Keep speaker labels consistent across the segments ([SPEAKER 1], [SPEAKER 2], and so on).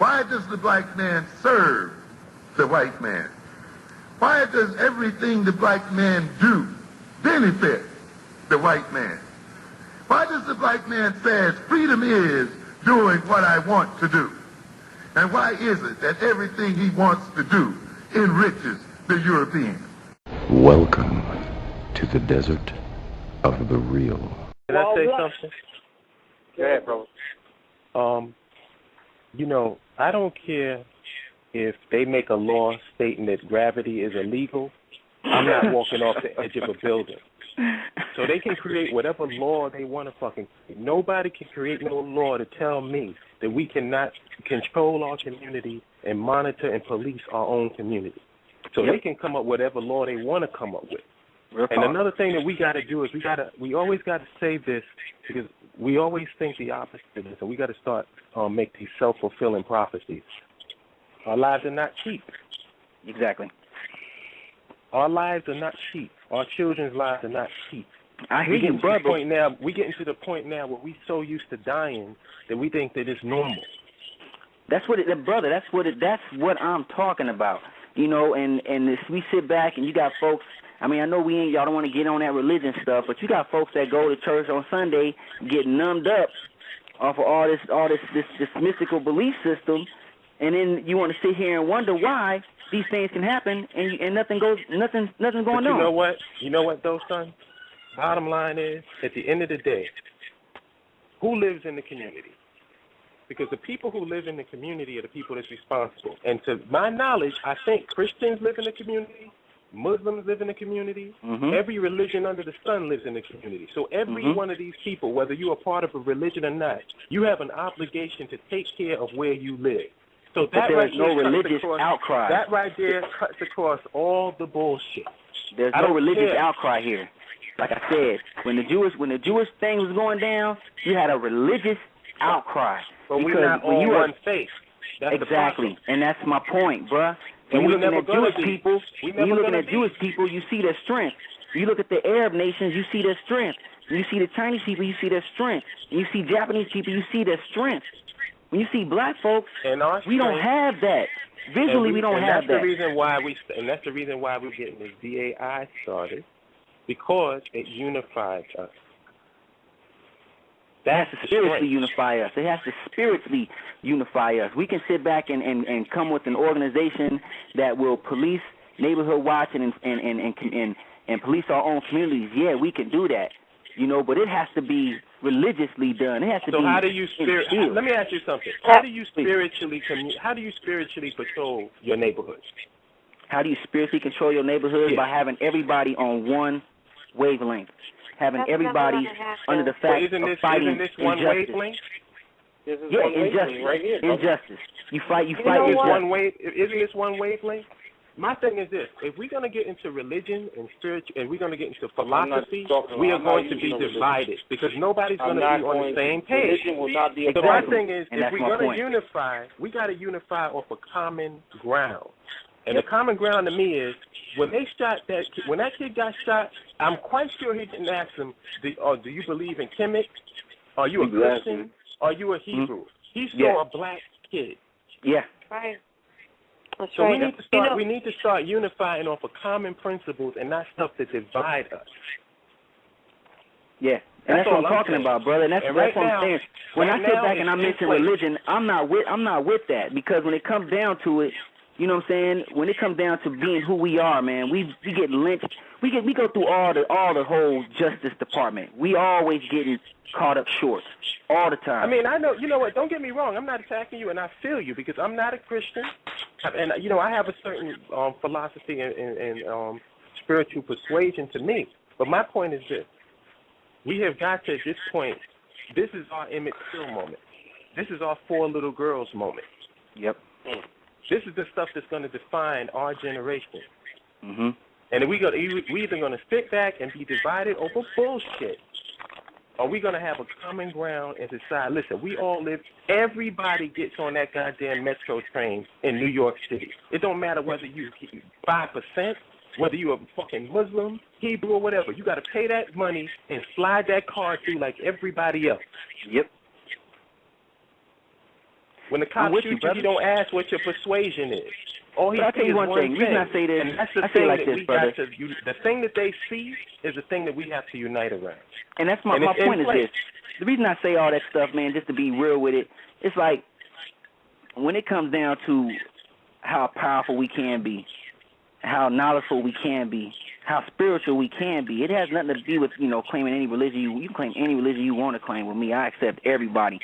[SPEAKER 1] Why does the black man serve the white man? Why does everything the black man do benefit the white man? Why does the black man say freedom is doing what I want to do? And why is it that everything he wants to do enriches the European?
[SPEAKER 2] Welcome to the desert of the real.
[SPEAKER 3] Can I say something?
[SPEAKER 4] Go ahead, bro.
[SPEAKER 3] I don't care if they make a law stating that gravity is illegal. I'm not walking off the edge of a building. So they can create whatever law they want to fucking create. Nobody can create no law to tell me that we cannot control our community and monitor and police our own community. So they can come up with whatever law they want to come up with. And another thing that we got to do is we always got to say this because we always think the opposite of this, and we got to start make these self-fulfilling prophecies. Our lives are not cheap.
[SPEAKER 4] Exactly.
[SPEAKER 3] Our lives are not cheap. Our children's lives are not cheap.
[SPEAKER 4] I hear you, brother.
[SPEAKER 3] We're getting to the point now where we're so used to dying that we think that it's normal.
[SPEAKER 4] That's what brother. That's what I'm talking about. And if we sit back and you got folks. I mean, I know y'all don't want to get on that religion stuff, but you got folks that go to church on Sunday get numbed up off of all this mystical belief system, and then you want to sit here and wonder why these things can happen and nothing's going on.
[SPEAKER 3] You know what though, son? Bottom line is, at the end of the day, who lives in the community? Because the people who live in the community are the people that's responsible. And to my knowledge, I think Christians live in the community, Muslims live in the community, every religion under the sun lives in the community. So every one of these people, whether you're a part of a religion or not, you have an obligation to take care of where you live. So
[SPEAKER 4] but there's no religious outcry.
[SPEAKER 3] That right there cuts across all the bullshit.
[SPEAKER 4] There's no religious outcry here. Like I said, when the Jewish thing was going down, you had a religious outcry.
[SPEAKER 3] But we're not all one faith. That's
[SPEAKER 4] exactly, and that's my point, bruh. When you're looking at Jewish people, you see their strength. You look at the Arab nations, you see their strength. When you see the Chinese people, you see their strength. When you see Japanese people, you see their strength. When you see black folks, we don't have that. Visually, we don't have that.
[SPEAKER 3] And that's the reason why we're getting this DAI started, because it unifies us.
[SPEAKER 4] It has to spiritually unify us. It has to spiritually unify us. We can sit back and come with an organization that will police neighborhood watch and police our own communities. Yeah, we can do that. But it has to be religiously done. It has to be.
[SPEAKER 3] So how do you let me ask you something. How do you spiritually patrol your neighborhood?
[SPEAKER 4] How do you spiritually control your neighborhood? By having everybody on one wavelength. Having everybody under the fact of fighting injustice.
[SPEAKER 3] Wavelength?
[SPEAKER 4] Injustice.
[SPEAKER 3] Right here,
[SPEAKER 4] injustice. You fight
[SPEAKER 3] Isn't this one wavelength? My thing is this: if we're going to get into religion and spiritual, and we're going to get into philosophy, we are going to be divided because nobody's going to be on the same page. So my thing is, if we're going to unify, we got to unify off a common ground. And the common ground to me is when that kid got shot, I'm quite sure he didn't ask him, do you believe in Kemet? Are you a Christian? Are you a Hebrew? He saw a black kid.
[SPEAKER 4] Yeah.
[SPEAKER 5] Right. That's
[SPEAKER 3] so
[SPEAKER 5] right.
[SPEAKER 3] we need to start unifying off of common principles and not stuff that divide us.
[SPEAKER 4] Yeah. And that's what I'm talking about, brother. And that's what I'm saying. When I sit back and I mention religion, I'm not with that, because when it comes down to it, you know what I'm saying? When it comes down to being who we are, man, we get lynched. We go through all the whole Justice Department. We always getting caught up short all the time.
[SPEAKER 3] I mean, I know. You know what? Don't get me wrong. I'm not attacking you, and I feel you because I'm not a Christian, and I have a certain philosophy and spiritual persuasion to me. But my point is this: we have got to this point. This is our Emmett Till moment. This is our 4 little girls moment.
[SPEAKER 4] Yep.
[SPEAKER 3] This is the stuff that's going to define our generation.
[SPEAKER 4] And
[SPEAKER 3] we're either going to sit back and be divided over bullshit, or we're going to have a common ground and decide, listen, we all live, everybody gets on that goddamn metro train in New York City. It don't matter whether you 5%, whether you're a fucking Muslim, Hebrew, or whatever. You got to pay that money and slide that card through like everybody else.
[SPEAKER 4] Yep.
[SPEAKER 3] When the cop shoots you don't ask what your persuasion is. All he
[SPEAKER 4] I'll tell
[SPEAKER 3] sees
[SPEAKER 4] you
[SPEAKER 3] is
[SPEAKER 4] one thing. The reason I say this,
[SPEAKER 3] and that's the
[SPEAKER 4] I
[SPEAKER 3] thing
[SPEAKER 4] say like
[SPEAKER 3] that
[SPEAKER 4] this,
[SPEAKER 3] we
[SPEAKER 4] brother.
[SPEAKER 3] got to. The thing that they see is the thing that we have to unite around.
[SPEAKER 4] And that's my point is this. The reason I say all that stuff, man, just to be real with it, it's like when it comes down to how powerful we can be, how knowledgeable we can be, how spiritual we can be, it has nothing to do with, claiming any religion. You can claim any religion you want to claim with me. I accept everybody.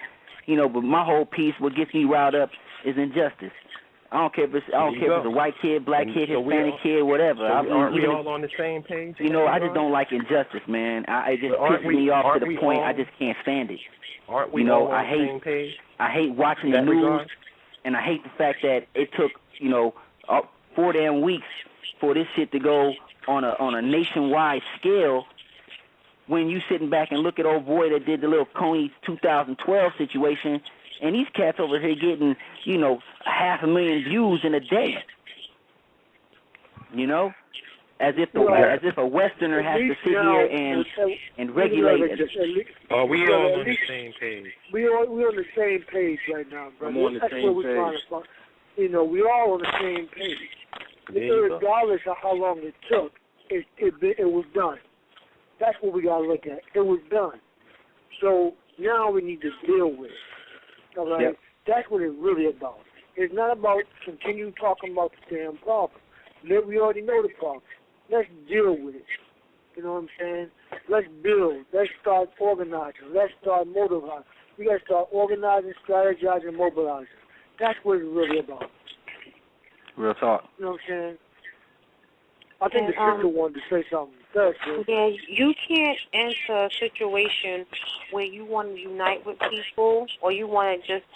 [SPEAKER 4] But my whole piece, what gets me riled up is injustice. I don't care if it's a white kid, black kid, Hispanic kid, whatever.
[SPEAKER 3] Aren't we all on the same page?
[SPEAKER 4] I just don't like injustice, man. It just pisses me off to the point I just can't stand it.
[SPEAKER 3] Aren't we all on the same page?
[SPEAKER 4] I hate watching the news, and I hate the fact that it took 4 damn weeks for this shit to go on a nationwide scale. When you sitting back and look at old boy that did the little Coney 2012 situation. And these cats over here getting, 500,000 views in a day. As if a Westerner has to sit here and regulate it.
[SPEAKER 3] Oh, we all on the same page.
[SPEAKER 6] We're on the same page right now, brother. That's what we're trying to find. We're all on the same page. Regardless of how long it took, it was done. That's what we got to look at. It was done. So now we need to deal with it. All right? Yep. That's what it's really about. It's not about continue talking about the damn problem. We already know the problem. Let's deal with it. You know what I'm saying? Let's build. Let's start organizing. Let's start mobilizing. We got to start organizing, strategizing, mobilizing. That's what it's really about.
[SPEAKER 4] Real talk.
[SPEAKER 6] You know what I'm saying? I think the sister wanted to say something.
[SPEAKER 5] Yeah, you can't enter a situation where you want to unite with people or you want to just,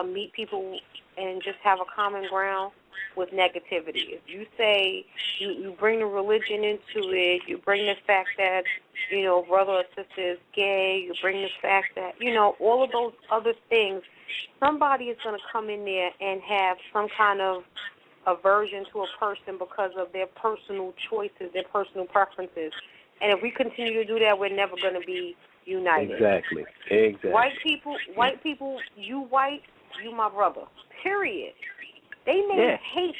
[SPEAKER 5] meet people and just have a common ground with negativity. If you say you bring the religion into it, you bring the fact that, brother or sister is gay, you bring the fact that, all of those other things, somebody is going to come in there and have some kind of aversion to a person because of their personal choices, their personal preferences. And if we continue to do that, we're never going to be united. Exactly. White people, you white, you my brother. Period. They may hate,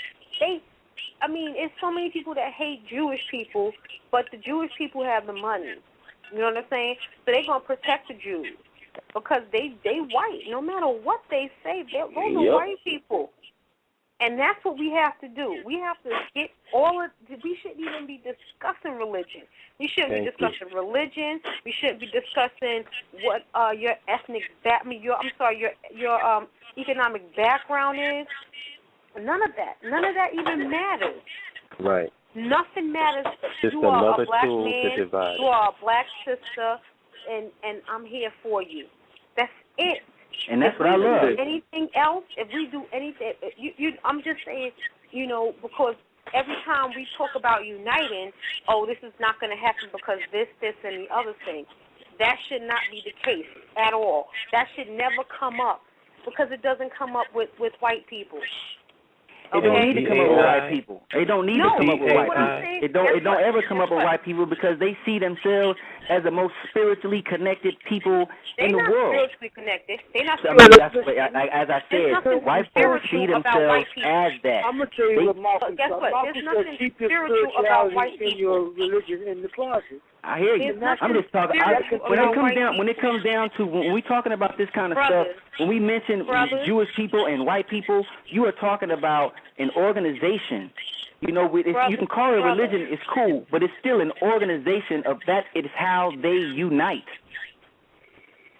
[SPEAKER 5] it's so many people that hate Jewish people, but the Jewish people have the money. You know what I'm saying? So they're going to protect the Jews because they white. No matter what they say, those are white people. And that's what we have to do. We have to get we shouldn't even be discussing religion. We shouldn't be discussing religion. We shouldn't be discussing what your your economic background is. None of that even matters.
[SPEAKER 3] Right.
[SPEAKER 5] Nothing matters.
[SPEAKER 3] Just
[SPEAKER 5] you are
[SPEAKER 3] another
[SPEAKER 5] a black
[SPEAKER 3] tool
[SPEAKER 5] man,
[SPEAKER 3] to divide.
[SPEAKER 5] you are a black sister, and I'm here for you. That's it.
[SPEAKER 4] And that's what I love.
[SPEAKER 5] Anything else, if we do anything, I'm just saying, because every time we talk about uniting, this is not going to happen because this, and the other thing. That should not be the case at all. That should never come up because it doesn't come up with white people.
[SPEAKER 4] It don't need to come up with white people. It don't need to come up with white people. It don't ever come up with white people because they see themselves as the most spiritually connected people in the world.
[SPEAKER 5] They're not spiritually connected. They're not
[SPEAKER 4] spiritually as I said, white folks see themselves as that.
[SPEAKER 6] I'm going to tell you what Malcolm said. Malcolm said, keep your spirituality in your religion in the closet.
[SPEAKER 4] I hear you. I'm just talking. When it comes down to when we're talking about this kind of stuff, when we mention Jewish people and white people, you are talking about an organization. You can call it religion, it's cool, but it's still an organization of that. It's how they unite.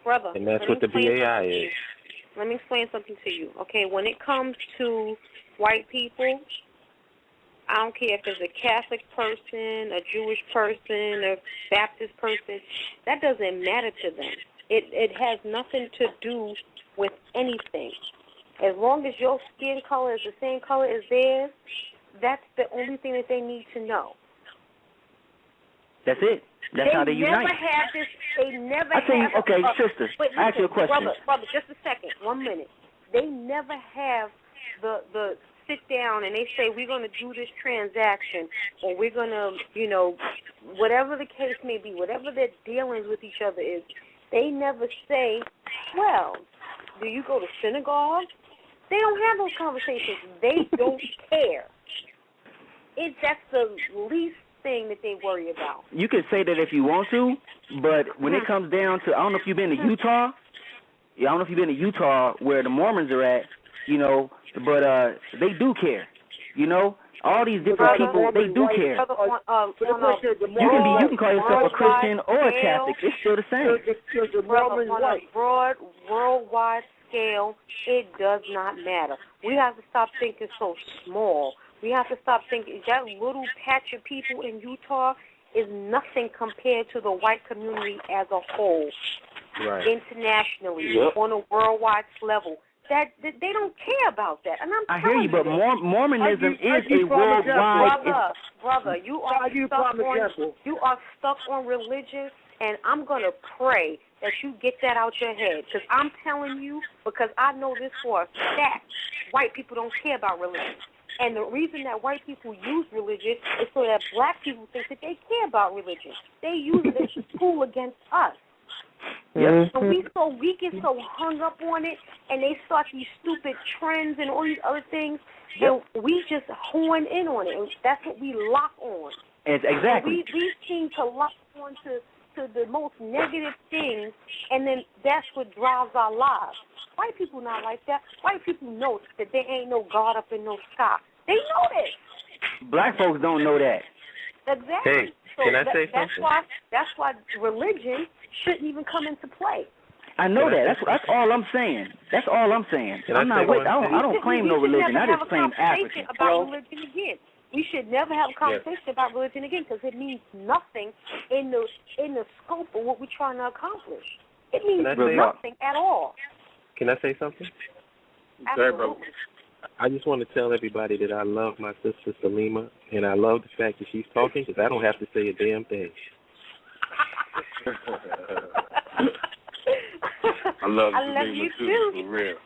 [SPEAKER 5] Brother,
[SPEAKER 3] and that's what the BAI is.
[SPEAKER 5] Let me explain something to you. Okay, when it comes to white people, I don't care if it's a Catholic person, a Jewish person, a Baptist person. That doesn't matter to them. It has nothing to do with anything. As long as your skin color is the same color as theirs, that's the only thing that they need to know.
[SPEAKER 4] That's it. That's how they unite.
[SPEAKER 5] They never have
[SPEAKER 4] sister, I ask you a question.
[SPEAKER 5] Brother, just a second, 1 minute. They never have the sit down and they say, we're going to do this transaction or we're going to, whatever the case may be, whatever their dealings with each other is, they never say, well, Do you go to synagogue? They don't have those conversations. They don't care. That's the least thing that they worry about.
[SPEAKER 4] You can say that if you want to, but when it comes down to, I don't know if you've been to Utah. Yeah, I don't know if you've been to Utah where the Mormons are at, you know, but they do care, you know. All these different people, they do care. You can call yourself a Christian or a Catholic. It's still the same.
[SPEAKER 5] Brother, on a broad, worldwide scale, it does not matter. We have to stop thinking so small. We have to stop thinking that little patch of people in Utah is nothing compared to the white community as a whole,
[SPEAKER 3] right.
[SPEAKER 5] Internationally, on a worldwide level. That they don't care about that, and I
[SPEAKER 4] hear you, but Mormonism is a worldwide.
[SPEAKER 5] Brother, you are stuck on religion, and I'm gonna pray that you get that out your head, because I'm telling you, because I know this for a fact, white people don't care about religion, and the reason that white people use religion is so that black people think that they care about religion. They use it as a tool against us.
[SPEAKER 4] Yeah.
[SPEAKER 5] So we get so hung up on it, and they start these stupid trends and all these other things, and we just horn in on it. That's what we lock on.
[SPEAKER 4] Exactly.
[SPEAKER 5] We seem to lock on to the most negative things, and then that's what drives our lives. White people not like that. White people know that there ain't no God up in no sky. They know this.
[SPEAKER 4] Black folks don't know that.
[SPEAKER 5] Exactly.
[SPEAKER 3] Hey, can I say something?
[SPEAKER 5] That's why religion shouldn't even come into play.
[SPEAKER 4] I know that. That's all I'm saying. That's all I'm saying. I don't claim no religion. I just claim African.
[SPEAKER 5] About religion again. We should never have a conversation about religion again, because it means nothing in the scope of what we're trying to accomplish. It means nothing at all.
[SPEAKER 3] Can I say something?
[SPEAKER 5] Absolutely.
[SPEAKER 3] I just want to tell everybody that I love my sister Salima, and I love the fact that she's talking, because I don't have to say a damn thing.
[SPEAKER 7] I love you too, for real.